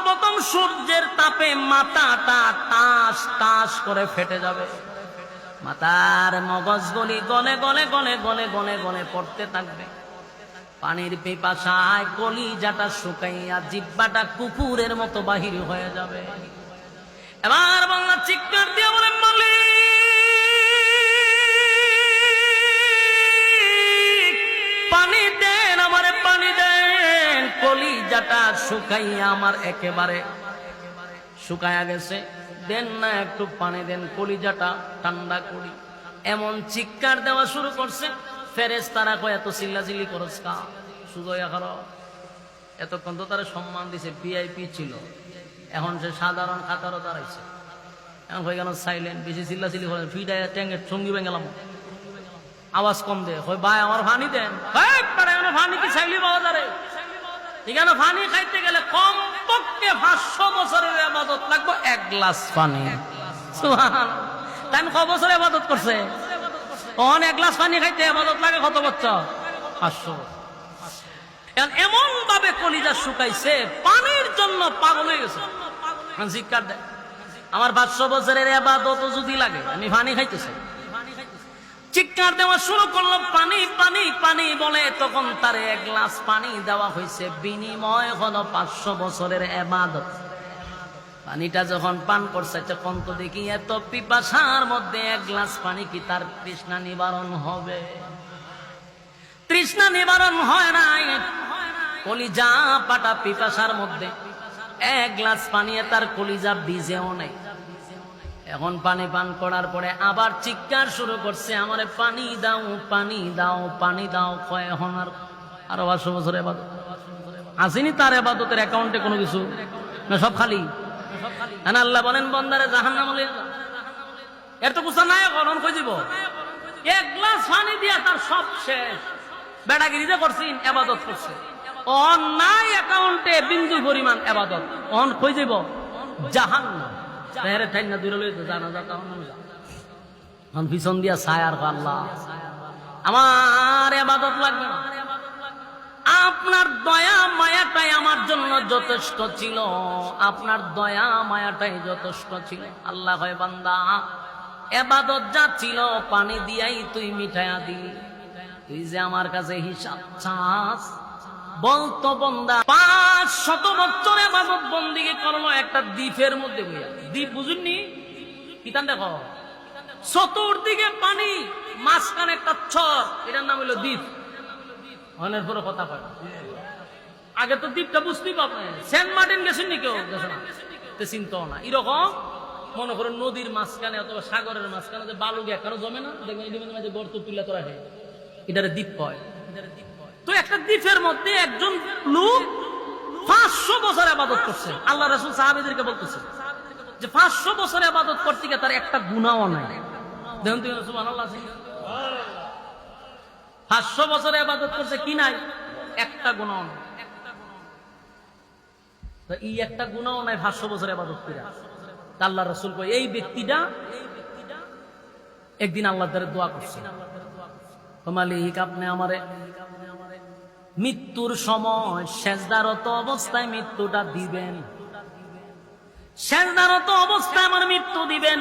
সর্বপ্রথম সূর্যের তাপে মাথাটা টাস টাস করে ফেটে যাবে, মাথার মগজগুলি গলে গলে গলে গলে গলে গলে পড়তে থাকবে। পানির পিপাসায় কলিজাটা শুকাইয়া জিহ্বাটা কুকুরের মতো বাহির হয়ে যাবে। এবার বাংলা চিৎকার দিয়ে বলে, মালিক পানি দেন, আমারে পানি দেন, কলিজাটা শুকাইয়া আমার একেবারে শুকায়া গেছে, দেন না একটু পানি দেন, কলিজাটা ঠান্ডা করি। এমন চিৎকার দেওয়া শুরু করছে। ফেরেশতারা কয় এত চিল্লাচিল্লি করছ কা, সুজয়া কর। এতক্ষণ তো তারা সম্মান দিছে, ভিআইপি ছিল, এখন সে সাধারণ কাতারও দাঁড়াইছে, এখন হয়ে গেল সাইলেন্ট। বেশি চিল্লাচিল্লি করে ফিডায় ট্যাঙ্গে সঙ্গী ভেঙে গেলাম, আওয়াজ কম দে। হয় ভাই আমার ফানি দেন, ফানি কি চাইলি পাওয়া যাবে? এখানে পানি খাইতে গেলে কমপক্ষে 500 বছরের ইবাদত লাগবে, 1 গ্লাস পানি। তাই 100 বছর ইবাদত করছে, 1 গ্লাস পানি খাইতে ইবাদত লাগে কত বছর? 500। এমন ভাবে কলিজা শুকাইছে, পানির জন্য পাগল হয়ে গেছে। চিৎকার দেয়, আমার 500 বছরের ইবাদত যদি লাগে, আমি পানি খাইতেছি। চিৎকার দেওয়া শুরু করলো, পানি পানি পানি বলে। তখন তার 1 গ্লাস পানি দেওয়া হয়েছে, বিনিময় হলো 500 বছরের ইবাদত। পানিটা যখন পান করছে, তখন তো দেখি এত পিপাসার মধ্যে 1 গ্লাস পানি কি তার তৃষ্ণা নিবারণ হবে? তৃষ্ণা নিবারণ হয় নাই। কলিজা পাটা পিপাসার মধ্যে 1 গ্লাস পানি তার কলিজা ভিজেও নাই। এখন পানি পান করার পরে আবার চিৎকার শুরু করছে, আমারে পানি দাও, পানি দাও, পানি দাও। কয় এখন আরো 500 বছর ইবাদত আসেনি তার ইবাদতের অ্যাকাউন্টে কোনো কিছু না, সব খালি। আল্লাহ বলেন, বান্দারে জাহান্নামে লইয়া যাও, এর তো কিছু নাই। এখন কই দিব? 1 গ্লাস পানি দিয়া তার সব শেষ। বেড়াগিরি যে করছেন, ইবাদত করছে, অন নাই অ্যাকাউন্টে বিন্দু পরিমাণ ইবাদত। অন কই যাব? জাহান্নাম। তেরে ঠাই না দূরে লইতে জানা যা, তখন পিছন দিয়া ছায়ার আল্লাহ আমার ইবাদত লাগবে না। আপনার দয়া মায়াটাই আমার জন্য যথেষ্ট ছিল, আপনার দয়া মায়াটাই যথেষ্ট ছিল। আল্লাহ কয়, বান্দা ইবাদত যা ছিল পানি দিয়াই তুই মিঠাইয়া দিলি, তুই যে আমার কাছে হিসাব চাস। বলতো বান্দা 500 বছর ইবাদত বন্দেগী করলো একটা দ্বীপের মধ্যে বইয়া। দ্বীপ বুঝুননি? কিতান দেখো, চতুর্দিকে পানি, মাঝখানে একটা চর, এটার নাম হইলো দ্বীপ। অনেক বড় কথা কয়, আগে তো দ্বীপটা বুঝতেই পাবেন। সেন্ট মার্টিন গেছেন নি? কেউ গেছে না, চিন্তাও না। এরকম মনে করো নদীর মাঝখানে অথবা সাগরের মাঝখানে যে বালু কেন জমে না, দেখবেন যে গর্ত তুলে তোরা হয়, এটারে দ্বীপ কয়। তো একটা দ্বীপের মধ্যে একজন লোক 500 বছর ইবাদত করছে। আল্লাহ রাসূল সাহাবীদেরকে বলতেছে যে 500 বছর ইবাদত করতে গিয়ে তার একটা গুনাহও নাই। দেখুন তো সুবহানাল্লাহ, 500 বছর ইবাদত করছে, কি নাই? একটা গুনাহও নাই। তো এই একটা গুনাহও নাই 500 বছর ইবাদত করে। আল্লাহ রাসূল কয়, এই ব্যক্তিটা একদিন আল্লাহর দ্বারে দোয়া করছে, মালিক আপনি আমারে মৃত্যুর সময় সেজদারত অবস্থায় মৃত্যুটা দিবেন, সেজদারত অবস্থায় আমার মৃত্যু দিবেন।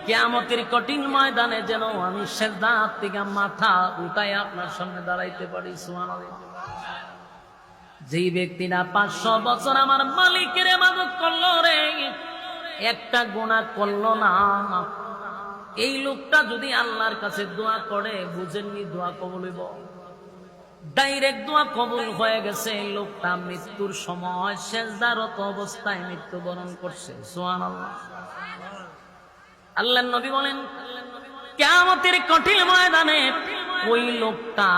কিয়ামতের কঠিন ময়দানে যেন আমি সেজদার থেকে মাথা উঠায় আপনার সামনে দাঁড়াইতে পারি। সুবহানাল্লাহ। যেই ব্যক্তিরা 500 বছর আমার মালিকের ইবাদত করলো রে, একটা গুনাহ করলো না, এই লোকটা যদি আল্লাহর কাছে দোয়া করে, বুঝেননি দোয়া কবুল হইব, ডাইরেক্ট দোয়া কবুল হয়ে গেছে। লোকটা মৃত্যুর সময় সেজদারত অবস্থায় মৃত্যুবরণ করছে। সুবহানাল্লাহ। আল্লাহর নবী বলেন, কিয়ামতের কঠিন ময়দানে ওই লোকটা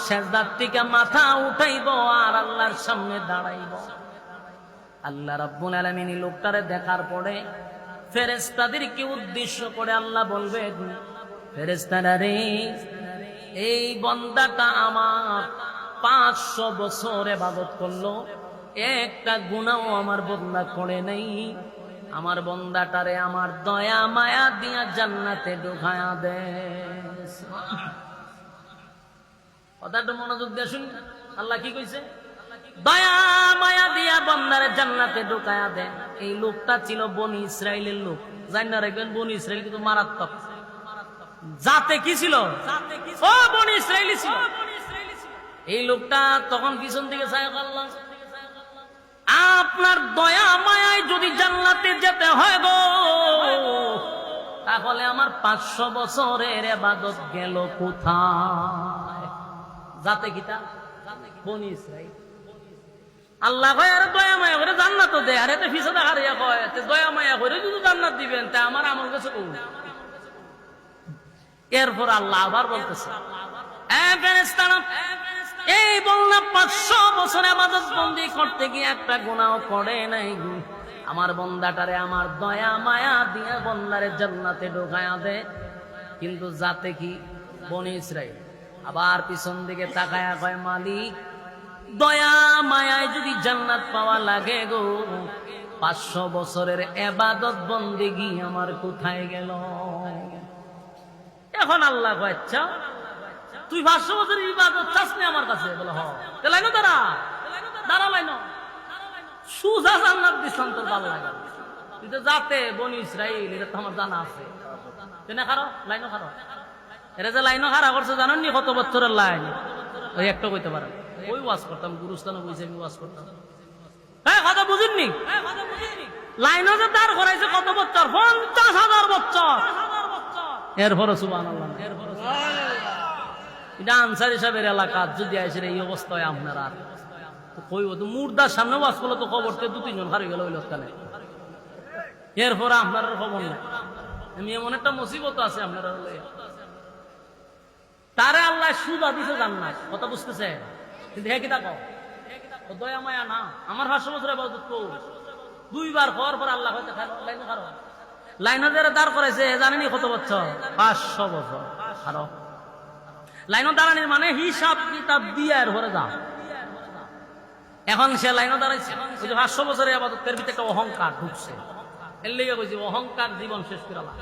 সেজদার থেকে মাথা উঠাইব আর আল্লাহর সামনে দাঁড়াইব। আল্লাহ রাব্বুল আলামিন এই লোকটারে দেখার পরে ফেরেশতাদেরকে উদ্দেশ্য করে আল্লাহ বলবেন, ফেরেশতারা রে, এই বান্দাটা আমার 500 বছর ইবাদত করলো, একটা গুনাহও আমার বান্দা করে নাই। আমার বান্দাটারে আমার দয়া মায়া দিয়া জান্নাতে ঢুকায়া দে। কথাটা মনোযোগ দিয়ে শুন, আল্লাহ কি কইছে? দয়া মায়া দিয়া বান্দারে জান্নাতে ঢুকায়া দেয়। এই লোকটা ছিল বনি ইসরাইলের লোক। জানা রাখবেন, বনি ইসরাইল কিন্তু মারাত্মক জাতে কি ছিল, ও বনি ইসরাইলি ছিল। এই লোকটা তখন পিছন দিকে চায়, আল্লাহ আপনার দয়া মায়ায় যদি জান্নাতে যেতে হয় গো, তাহলে আমার 500 বছরের ইবাদত গেল কোথায়? জাতে কিতা বনি ইসরাইল। আল্লাহ কয় আরে দয়া মায়া করে জান্নাত দে, আরে তো পিছনে হারিয়া কয় দয়া মায়া করে যদি জান্নাত দিবেন তা আমার আমল কাছে কই। এরপর আল্লাহ আবার বলতেছে, এই বললাম 500 বছর ইবাদত বন্দি করতে গিয়ে একটা গুনাহ করে নাই। আমার বন্দাটারে আমার দয়া মায়া দিয়ে বন্দারে জান্নাতে ঢোকায়া দে। কিন্তু যাতে কি বনি ইসরাইল আবার পিছন দিকে তাকায়া কয়, মালিক দয়া মায়ায় যদি জান্নাত পাওয়া লাগে গো, 500 বছরের ইবাদত বন্দেগী আমার কোথায় গেল? এখন আল্লাহ কয়, আচ্ছা তুই 500 বছরের ইবাদত চাস না আমার কাছে? বলে হ, লাইনো দাঁড়া, দাঁড়া লাইনো, সুজা জান্নাত দিছান তোর ভালো লাগে। তুই তো যাতে বনি ইসরাইল, এটা তো আমার জানা আছে। তুই না খারো লাইনো খারো, এটা যে লাইনো খারা করছে জানেন নি কত বছরের লাইন? ওই একটা কইতে পারেন, ওই ওয়াজ করতাম গুরুস্থানে বসে আমি ওয়াজ করতাম। হ্যাঁ কথা বুঝিনি, লাইনো যে দাঁড় করাইছে কত বছর, 50,000 বছর। এরপরে সুবহানাল্লাহ, এটা আনসারী সাহেবের এলাকা যদি আসে এই অবস্থা হয় আপনার আর কইব তো মুর্দার সামনে ওয়াজ করলে তো খবর 2-3 জন হারিয়ে গেল ওই লোকখানে। এরপরে আপনার খবর নাই। আমি এমন একটা মুসিবত আছে আপনারা, তারে আল্লাহ সুদা দিছে জান্নাত, কথা বুঝতেছে? কিন্তু হে কিতা কও দয়া মায়া না, আমার 500 বছর ইবাদত কর, 2 বার হওয়ার পর আল্লাহ হয়তো লাইনে খারো, লাইনে যারা দাঁড় করাইছে জানেনি কত বছর? 500 বছর। খারো লাইনও দাঁড়ানির মানে হিসাব কিতাব দিয়ে এর ভরে যা। এখন সে লাইনও দাঁড়াইছে, 500 বছরের ইবাদতের ভিতরে একটা অহংকার ঢুকছে। এর লেগে কইছি অহংকার জীবন শেষ করে আলা।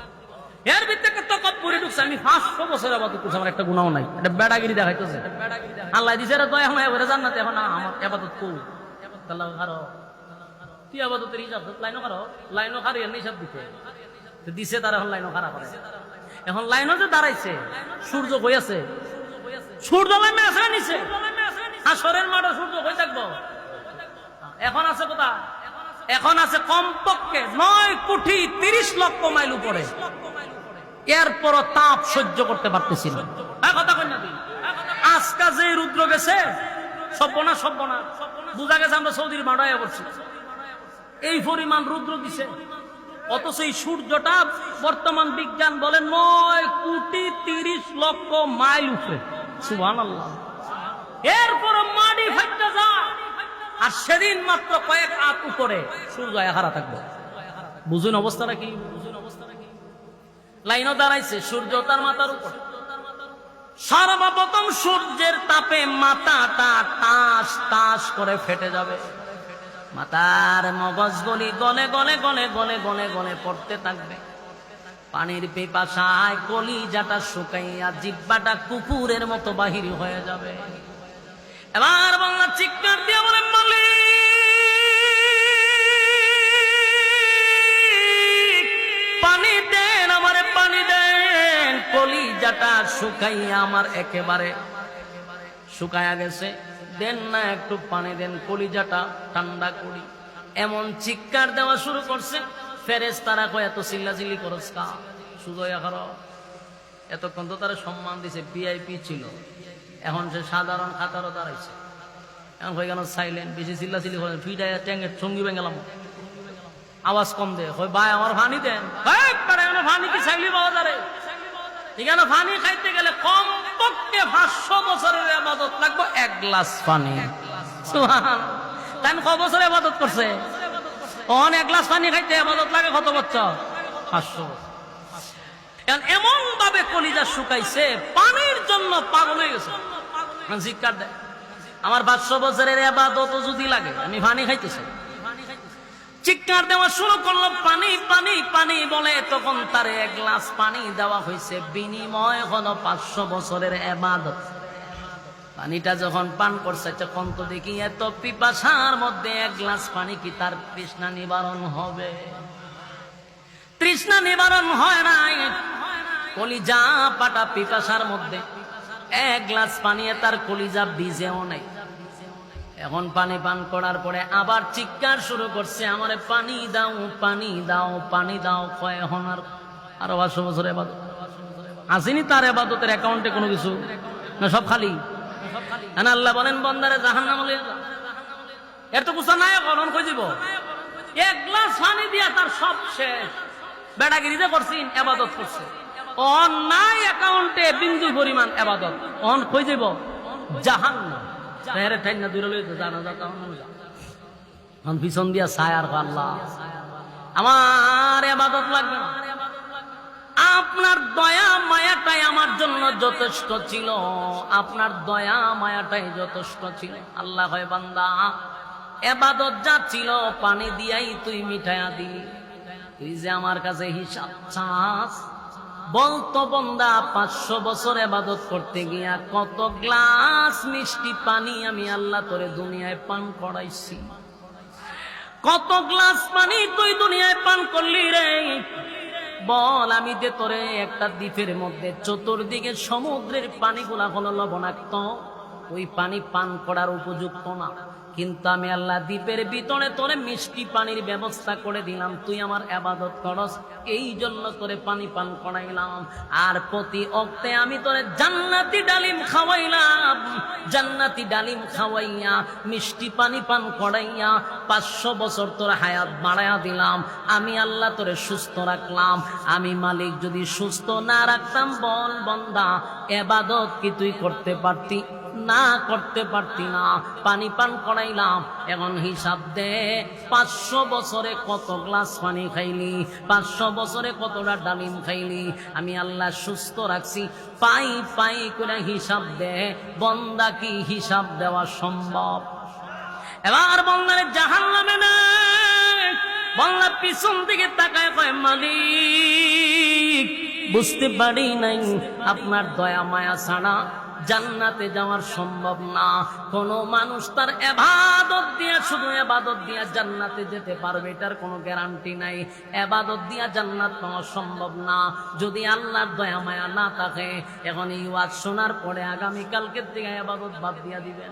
এর ভিতরে তকব্বুরি ঢুকছে, আমি 500 বছরের ইবাদত করছি, আমার একটা গুনাহ নাই, এটা বেড়াগিরি দেখাইতেছে। আল্লাহ দিছে রে দয়া মায়া করে জান্নাতে, এখন আমার ইবাদত কর। আল্লাহ খারো তুই ইবাদতের হিসাব লাইনও খারো, লাইনও খারি এর হিসাব দিতে দিছে, তার এখন লাইনও খারাপ করে। এখন লাইনও যে দাঁড়াইছে, সূর্য কই আছে? সূর্য লাইনে আছে নিচে, হাসরের মাঠে সূর্য কই থাকবো? এখন আছে কোথা? এখন আছে কমপক্ষে 9,30,00,000 মাইল উপরে। এরপরও তাপ সহ্য করতে পারতেছি না। কথা কই না তুই? আজকা যে রুদ্র গেছে, সব্বনা সব্বনা বুঝা গেছে আমরা সৌদির মাঠায় পড়ছি, এই পরিমাণ রুদ্র দিছে। অথচ এই সূর্যটা বর্তমান বিজ্ঞান বলে 9,30,00,000 মাইল উপরে। সুবহানাল্লাহ। এরপর মাটি ফাইটা যায়, আর সেদিন মাত্র কয়েক হাত উপরে সূর্য হারা থাকবে। বুঝুন অবস্থাটা কি? লাইনও দাঁড়াইছে, সূর্য তার মাথার উপর। সর্বপ্রথম সূর্যের তাপে মাথাটা টাস টাস করে ফেটে যাবে, মাথার মগজগুলি গলে গলে গলে গলে গলে গলে পড়তে থাকবে। পানির পিপাসায় কলিজাটা শুকাইয়া জিহ্বাটা কুকুরের মতো বাহির হয়ে যাবে। এবার বাংলা চিৎকার দিয়ে বলে, মালিক পানি দেন, আমারে পানি দেন, কলিজাটা শুকাইয়া আমার একেবারে শুকায়া গেছে, দেন না একটু পানি দেন, কলিজাটা ঠান্ডা করি। এমন চিৎকার দেওয়া শুরু করছে। ফেরেশতারা কয় এত চিল্লাচিল্লি করস কা? সুজয়া করো। এতক্ষণ তো তারা সম্মান দিছে, ভিআইপি ছিল, এখন সে সাধারণ খাতারও দাঁড়াইছে। এখন হয়ে গেল সাইলেন্ট, বেশি চিল্লাচিল্লি করেন, ফিটাইয়া ট্যাঙ্গের সঙ্গী ভেঙেলাম, আওয়াজ কম দে। কই ভাই আমার পানি দেন। পানি কি চাইলি পাওয়া যায়? এখানে পানি খাইতে গেলে কমপক্ষে 500 বছরের ইবাদত লাগবে 1 গ্লাস পানি। তাই আমি কত বছর ইবাদত করছে? 1 গ্লাস পানি খাইতে ইবাদত লাগে কত বছর? 500 বছর। এমন ভাবে কলিজা শুকাইছে, পানির জন্য পাগল হয়ে গেছে। চিৎকার দেয়, আমার 500 বছরের ইবাদত যদি লাগে, আমি পানি খাইতেছি। চিৎকার দেওয়া শুরু করলো, পানি পানি পানি বলে। তখন তার 1 গ্লাস পানি দেওয়া হয়েছে, বিনিময় হলো 500 বছরের ইবাদত। পানিটা যখন পান করছে তখন তো দেখি এত পিপাসার মধ্যে এক গ্লাস পানি কি তার তৃষ্ণা নিবারণ হবে? তৃষ্ণা নিবারণ হয় নাই। কলিজা পাটা পিপাসার মধ্যে এক গ্লাস পানি তার কলিজা ভিজেও নাই। এখন পানি পান করার পরে আবার চিৎকার শুরু করছে, আমারে পানি দাও, পানি দাও, পানি দাও। কয় এখন আরো 500 বছর ইবাদত আসেনি তার ইবাদতের অ্যাকাউন্টে কোনো কিছু না, সব খালি। আল্লাহ বলেন বান্দারে জাহান্নামে লইয়া যাও, এর তো কিছু নাই। এখন কই দিব? এক গ্লাস পানি দিয়া তার সব শেষ। বেড়াগিরি যে করছেন ইবাদত করছে, অন নাই অ্যাকাউন্টে বিন্দু পরিমাণ ইবাদত, অন কই যাব? জাহান্নাম। এর ঠাই না দূরে লইতে জানা যা তখন পিছন দিয়া ছায় আর আল্লাহ আমার ইবাদত লাগবে না। আপনার দয়া মায়াটাই আমার জন্য যথেষ্ট ছিল, আপনার দয়া মায়াটাই যথেষ্ট ছিল। আল্লাহ হয় বান্দা ইবাদত যা ছিল পানি দিয়াই তুই মিঠাইয়া দিলি, তুই যে আমার কাছে হিসাব চাস। বলতো বান্দা 500 বছর ইবাদত করতে গিয়া কত গ্লাস মিষ্টি পানি আমি আল্লাহ তোরে দুনিয়ায় পান করাইছি, কত গ্লাস পানি তুই দুনিয়ায় পান করলি রে? বল, আমি যে তোরে একটা দ্বীপের মধ্যে চতুর্দিকে সমুদ্রের পানিগুলা হলো লবণাক্ত, ওই পানি পান করার উপযুক্ত না, কিন্তু আমি আল্লাহ দ্বীপের ভিতরে তোরে মিষ্টি পানির ব্যবস্থা করে দিলাম, তুই আমার ইবাদত করস, এই জন্য তোরে পানি পান করাইলাম। আর প্রতি অক্তে আমি তোরে জান্নাতি ডালিম খাওয়াইলাম, জান্নাতি ডালিম খাওয়াইয়া মিষ্টি পানি পান করাইয়া 500 বছর তোর হায়াত বাড়াইয়া দিলাম। আমি আল্লাহ তোরে সুস্থ রাখলাম। আমি মালিক যদি সুস্থ না রাখতাম, বল বান্দা ইবাদত কি তুই করতে পারতি? না, করতে পারতি না। পানি পান করাইলাম, এখন হিসাব দে 500 বছরে কত গ্লাস পানি খাইলি, 500 বছরে কতটা ডালিম খাইলি। আমি আল্লাহ সুস্থ রাখছি, পাই পাই করে হিসাব দে। বন্দা কি হিসাব দেওয়া সম্ভব? এবার বন্দারে জাহান্নামে না, বন্দা পিছন দিকে তাকায় কয় মালিক বুঝতে পারি নাই আপনার দয়া মায়া ছাড়া জান্নাতে যাওয়ার সম্ভব না। কোন মানুষ তার ইবাদত দিয়া, শুধু ইবাদত দিয়া জান্নাতে যেতে পারবে এটার কোনো গ্যারান্টি নাই। ইবাদত দিয়া জান্নাত পাওয়া সম্ভব না যদি আল্লাহর দয়া মায়া না থাকে। এখন এই ওয়াজ শোনার পরে আগামী কালকের থেকে ইবাদত বাদ দিয়া দিবেন,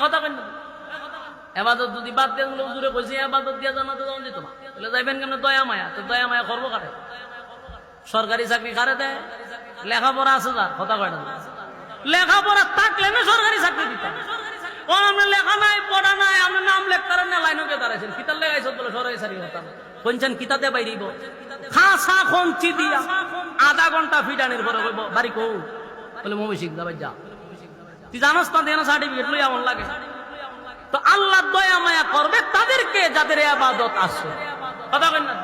কথা কেন? ইবাদত যদি বাদ দিয়ে হুজুরে কইছে ইবাদত দিয়া জান্নাতে যাওয়া যেত না, তাহলে যাইবেন কেন? দয়া মায়া। তো দয়া মায়া করবো কারে? সরকারি চাকরি কারে দেয়? লেখাপড়া আছে যার, কথা কয় না। লেখাপড়া থাকলে না সরকারি চাকরি দিতাম। আমরা লেখা নাই, পড়া নাই, আমরা নাম লেখতারেন না, লাইনকে দাঁড়াইছেন, কিতাব লেখাইছ বলে সরকারি চাকরি হতাম। কোনছেন কিতাতে বাইরিব খাসা খঞ্চি দিয়া আধা ঘন্টা ফিটানির পরে কইব বাড়ি কৌ বলে মমিশিক যাবাই যা। তুই জানোস না দেন সার্টিফিকেট লই এমন লাগে। তো আল্লাহ দয়া মায়া করবে তাদেরকে যাদের ইবাদত আছে, কথা কই না?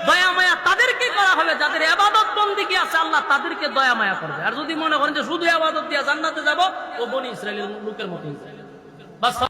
দয়া মায়া তাদেরকে করা হবে যাদের ইবাদত বন্দেগী আছে, আল্লাহ তাদেরকে দয়া মায়া করবে। আর যদি মনে করেন যে শুধু ইবাদত দিয়া জান্নাতে যাব, ও বনি ইসরাইলের লোকের মতো।